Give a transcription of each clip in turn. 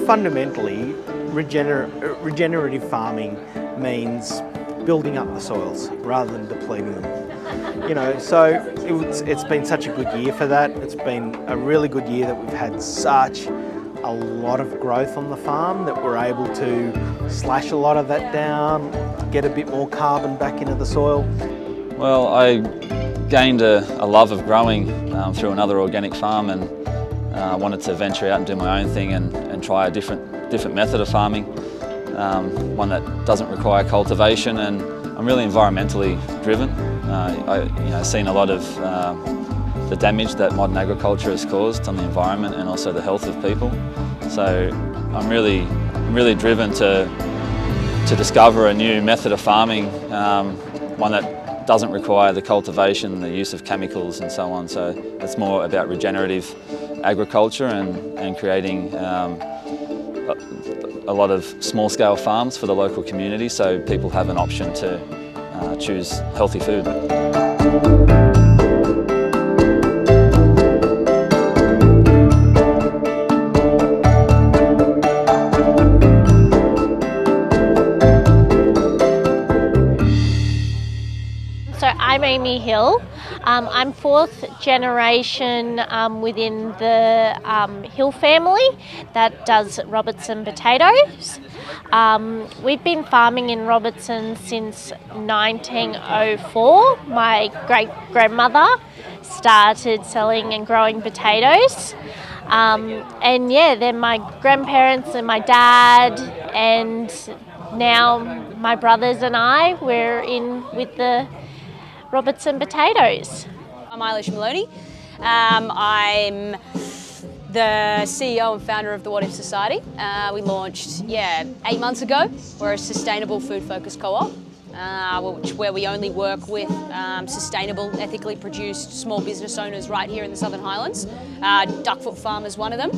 Fundamentally, regenerative farming means building up the soils rather than depleting them. You know, so it's been such a good year for that. It's been a really good year that we've had such a lot of growth on the farm that we're able to slash a lot of that down, get a bit more carbon back into the soil. Well, I gained a love of growing through another organic farm, and wanted to venture out and do my own thing and try a different method of farming, one that doesn't require cultivation, and I'm really environmentally driven. I've seen a lot of the damage that modern agriculture has caused on the environment and also the health of people. So I'm really driven to discover a new method of farming, one that doesn't require the cultivation, the use of chemicals and so on. So it's more about regenerative agriculture and creating a lot of small-scale farms for the local community, so people have an option to choose healthy food. So I'm Amy Hill. I'm fourth generation within the Hill family that does Robertson potatoes. We've been farming in Robertson since 1904. My great-grandmother started selling and growing potatoes. And yeah, then my grandparents and my dad, and now my brothers and I, we're in with the Robertson potatoes. I'm Eilish Maloney. I'm the CEO and founder of the What If Society. We launched 8 months ago. We're a sustainable food-focused co-op, where we only work with sustainable, ethically produced small business owners right here in the Southern Highlands. Duckfoot Farm is one of them,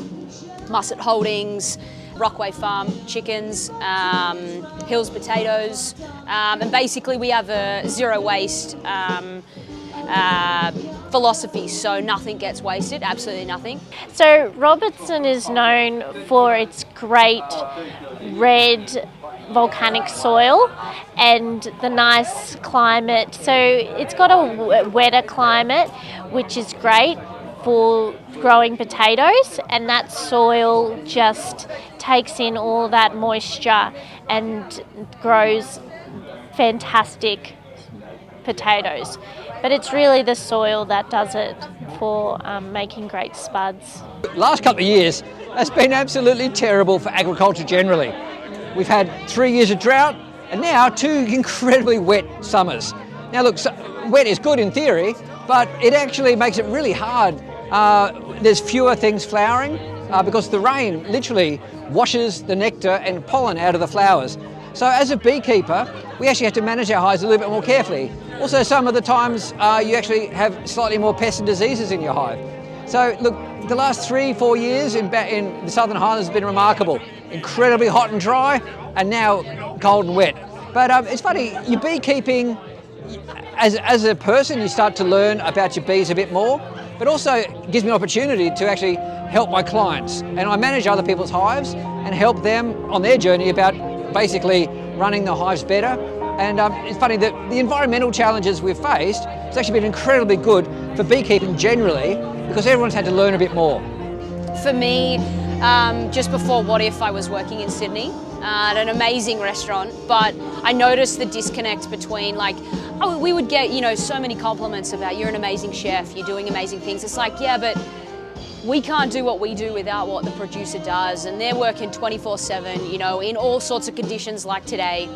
Musset Holdings, Rockway Farm chickens, Hills potatoes, and basically we have a zero waste philosophy, so nothing gets wasted, absolutely nothing. So Robertson is known for its great red volcanic soil and the nice climate. So it's got a wetter climate, which is great for growing potatoes, and that soil just takes in all that moisture and grows fantastic potatoes. But it's really the soil that does it for making great spuds. Last couple of years, it's been absolutely terrible for agriculture generally. We've had 3 years of drought and now 2 incredibly wet summers. Now look, wet is good in theory, but it actually makes it really hard. There's fewer things flowering because the rain literally washes the nectar and pollen out of the flowers. So as a beekeeper, we actually have to manage our hives a little bit more carefully. Also, some of the times you actually have slightly more pests and diseases in your hive. So look, the last 3-4 years in the Southern Highlands has been remarkable. Incredibly hot and dry, and now cold and wet. But it's funny, your beekeeping, as a person, you start to learn about your bees a bit more, but also it gives me an opportunity to actually help my clients. And I manage other people's hives and help them on their journey about basically running the hives better. And it's funny that the environmental challenges we've faced has actually been incredibly good for beekeeping generally, because everyone's had to learn a bit more. For me, just before What If, I was working in Sydney at an amazing restaurant, but I noticed the disconnect between we would get, so many compliments about you're an amazing chef, you're doing amazing things. It's like, yeah, but we can't do what we do without what the producer does, and they're working 24/7, in all sorts of conditions like today,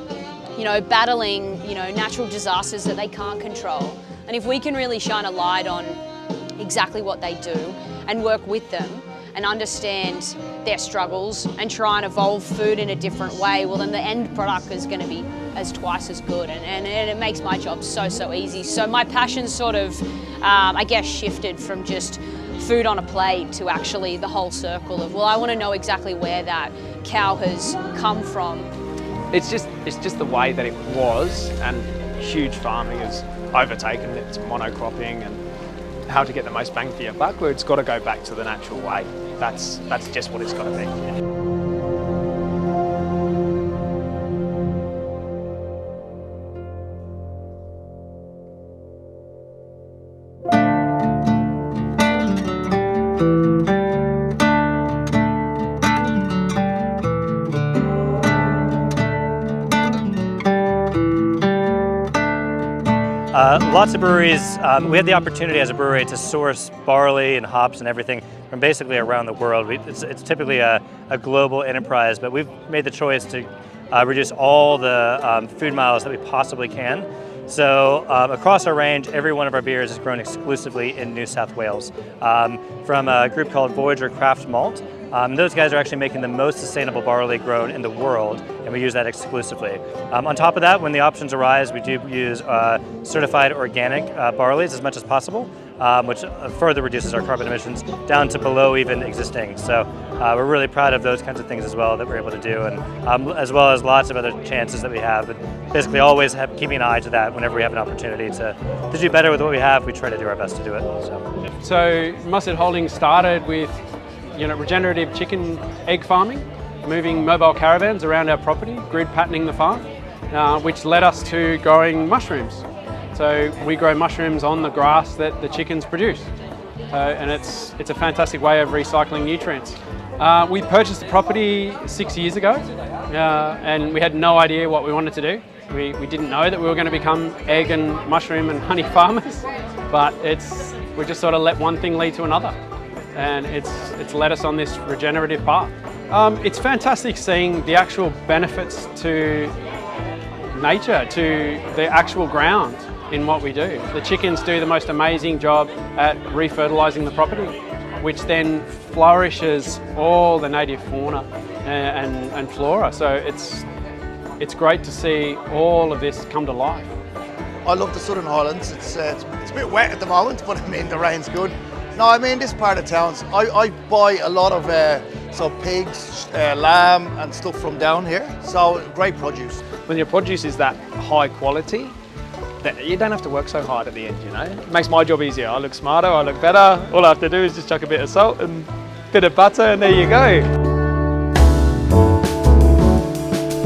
battling, natural disasters that they can't control. And if we can really shine a light on exactly what they do and work with them and understand their struggles and try and evolve food in a different way, well then the end product is going to be twice as good, and it makes my job so easy. So my passion sort of, I guess, shifted from just food on a plate to actually the whole circle of, well, I want to know exactly where that cow has come from. It's just the way that it was, and huge farming has overtaken it. It's monocropping and how to get the most bang for your buck, where it's got to go back to the natural way. That's just what it's got to be. Lots of breweries, we had the opportunity as a brewery to source barley and hops and everything from basically around the world. It's typically a global enterprise, but we've made the choice to reduce all the food miles that we possibly can. So across our range, every one of our beers is grown exclusively in New South Wales from a group called Voyager Craft Malt. Those guys are actually making the most sustainable barley grown in the world, and we use that exclusively. On top of that, when the options arise, we do use certified organic barleys as much as possible, which further reduces our carbon emissions down to below even existing. So we're really proud of those kinds of things as well that we're able to do, and as well as lots of other chances that we have. But basically always keeping an eye to that whenever we have an opportunity to do better with what we have, we try to do our best to do it. So Mustard Holdings started with regenerative chicken egg farming, moving mobile caravans around our property, grid patterning the farm, which led us to growing mushrooms. So we grow mushrooms on the grass that the chickens produce, and it's a fantastic way of recycling nutrients. We purchased the property 6 years ago, and we had no idea what we wanted to do. We didn't know that we were going to become egg and mushroom and honey farmers, but we just sort of let one thing lead to another. And it's led us on this regenerative path. It's fantastic seeing the actual benefits to nature, to the actual ground in what we do. The chickens do the most amazing job at refertilising the property, which then flourishes all the native fauna and flora. So it's great to see all of this come to life. I love the Southern Highlands. It's a bit wet at the moment, but I mean the rain's good. No, I mean this part of towns, I buy a lot of pigs, lamb and stuff from down here, so great produce. When your produce is that high quality, that you don't have to work so hard at the end, It makes my job easier. I look smarter, I look better. All I have to do is just chuck a bit of salt and a bit of butter and there you go.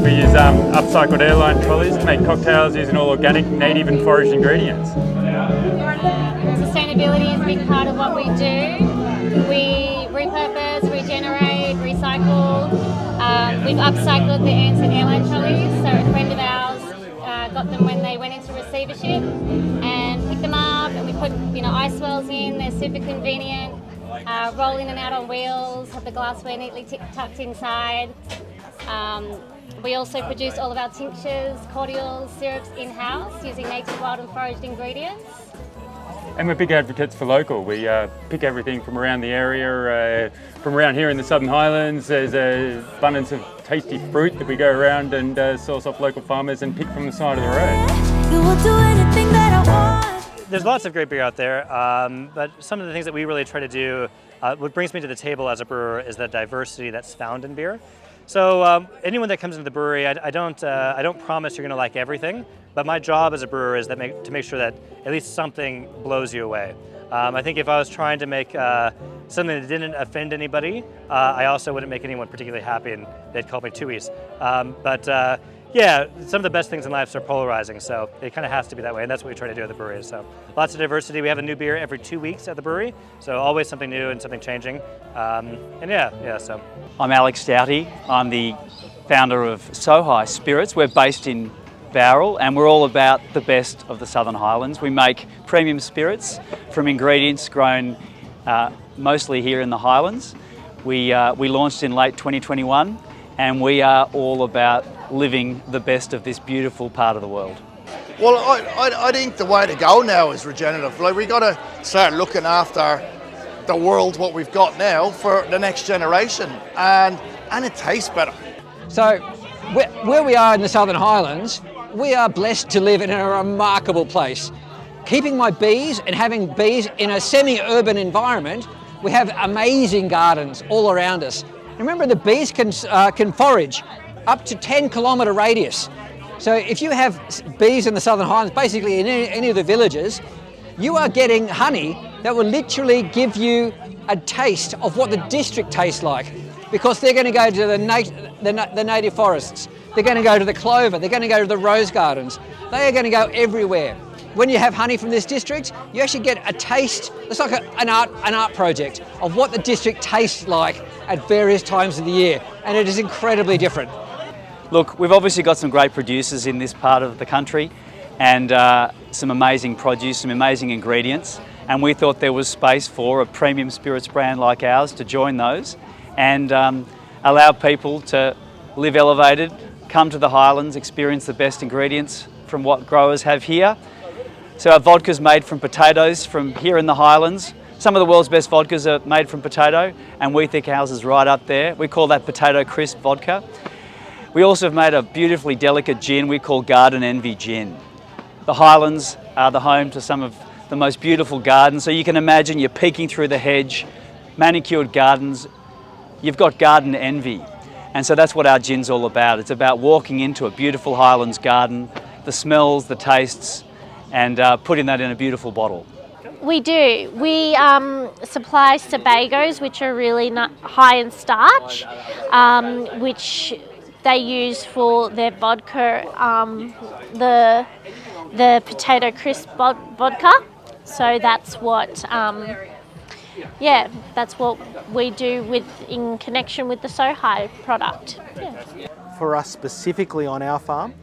We use upcycled airline trolleys to make cocktails using all organic, native and forage ingredients. Sustainability is a big part of what we do. We repurpose, regenerate, recycle. We've upcycled the ants and airline trolleys. So a friend of ours got them when they went into receivership and picked them up, and we put ice wells in. They're super convenient. Roll in and out on wheels, have the glassware neatly tucked inside. We also produce all of our tinctures, cordials, syrups in-house using native wild and foraged ingredients. And we're big advocates for local. We pick everything from around the area, from around here in the Southern Highlands. There's an abundance of tasty fruit that we go around and source off local farmers and pick from the side of the road. You will do anything that I want. There's lots of great beer out there, but some of the things that we really try to do, what brings me to the table as a brewer is the diversity that's found in beer. So anyone that comes into the brewery, I don't promise you're going to like everything, but my job as a brewer is to make sure that at least something blows you away. I think if I was trying to make something that didn't offend anybody, I also wouldn't make anyone particularly happy and they'd call me Tuies. Yeah, some of the best things in life are polarizing, so it kind of has to be that way, and that's what we try to do at the brewery. So lots of diversity. We have a new beer every 2 weeks at the brewery, so always something new and something changing. So. I'm Alex Doughty. I'm the founder of Sohai Spirits. We're based in Bowral, and we're all about the best of the Southern Highlands. We make premium spirits from ingredients grown mostly here in the Highlands. We launched in late 2021, and we are all about living the best of this beautiful part of the world. Well, I think the way to go now is regenerative. Like, we got to start looking after the world, what we've got now, for the next generation, and it tastes better. So where we are in the Southern Highlands, we are blessed to live in a remarkable place. Keeping my bees and having bees in a semi-urban environment, we have amazing gardens all around us. Remember, the bees can forage up to 10-kilometre radius. So if you have bees in the Southern Highlands, basically in any of the villages, you are getting honey that will literally give you a taste of what the district tastes like, because they're going to go to the native forests, they're going to go to the clover, they're going to go to the rose gardens, they are going to go everywhere. When you have honey from this district, you actually get a taste. It's like an art project of what the district tastes like at various times of the year, and it is incredibly different. Look, we've obviously got some great producers in this part of the country, and some amazing produce, some amazing ingredients, and we thought there was space for a premium spirits brand like ours to join those and allow people to live elevated, come to the Highlands, experience the best ingredients from what growers have here. So our vodka's made from potatoes from here in the Highlands. Some of the world's best vodkas are made from potato, and we think ours is right up there. We call that potato crisp vodka. We also have made a beautifully delicate gin we call Garden Envy Gin. The Highlands are the home to some of the most beautiful gardens, so you can imagine you're peeking through the hedge, manicured gardens, you've got garden envy. And so that's what our gin's all about. It's about walking into a beautiful Highlands garden, the smells, the tastes, and putting that in a beautiful bottle. We do. We supply sabagos, which are really high in starch, which they use for their vodka, the potato crisp vodka. So that's what, that's what we do in connection with the Sohai product. Yeah. For us specifically on our farm,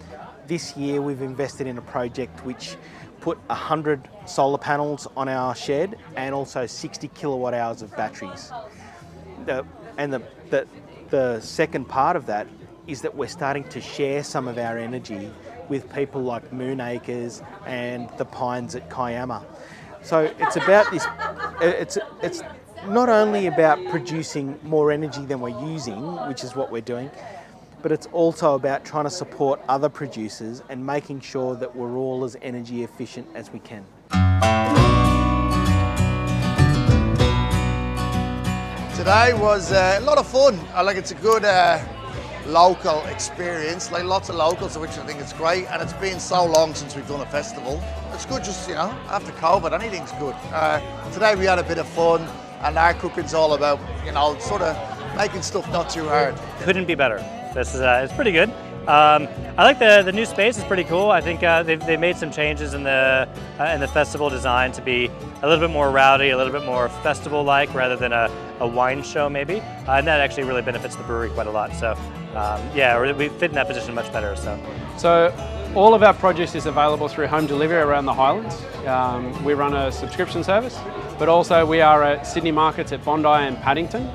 this year we've invested in a project which put 100 solar panels on our shed and also 60 kilowatt hours of batteries. The second part of that is that we're starting to share some of our energy with people like Moon Acres and the Pines at Kiama. So it's about this, it's not only about producing more energy than we're using, which is what we're doing, but it's also about trying to support other producers and making sure that we're all as energy efficient as we can. Today was a lot of fun. It's a good local experience, like lots of locals, which I think is great, and it's been so long since we've done a festival. It's good just, after COVID, anything's good. Today we had a bit of fun, and our cooking's all about, sort of making stuff not too hard. Couldn't be better. This is it's pretty good. I like the new space. It's pretty cool. I think they've made some changes in the festival design to be a little bit more rowdy, a little bit more festival-like rather than a wine show maybe, and that actually really benefits the brewery quite a lot. So we fit in that position much better. So all of our produce is available through home delivery around the Highlands. We run a subscription service, but also we are at Sydney markets at Bondi and Paddington.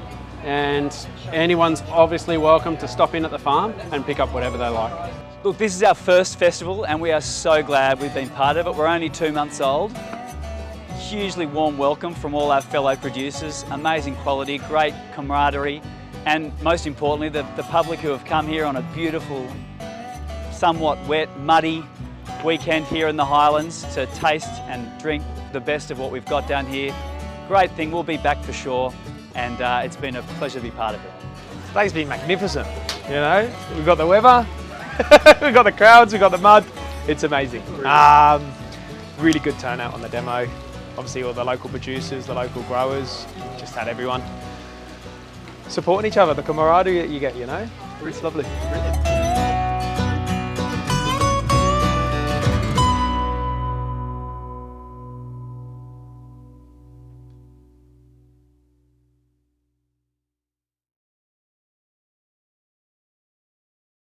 And anyone's obviously welcome to stop in at the farm and pick up whatever they like. Look, this is our first festival and we are so glad we've been part of it. We're only 2 months old. Hugely warm welcome from all our fellow producers, amazing quality, great camaraderie, and most importantly, the public who have come here on a beautiful, somewhat wet, muddy weekend here in the Highlands to taste and drink the best of what we've got down here. Great thing, we'll be back for sure. And it's been a pleasure to be part of it. Today's been magnificent, We've got the weather, we've got the crowds, we've got the mud. It's amazing. Really good turnout on the demo. Obviously all the local producers, the local growers, just had everyone supporting each other, the camaraderie that you get, It's lovely. Brilliant.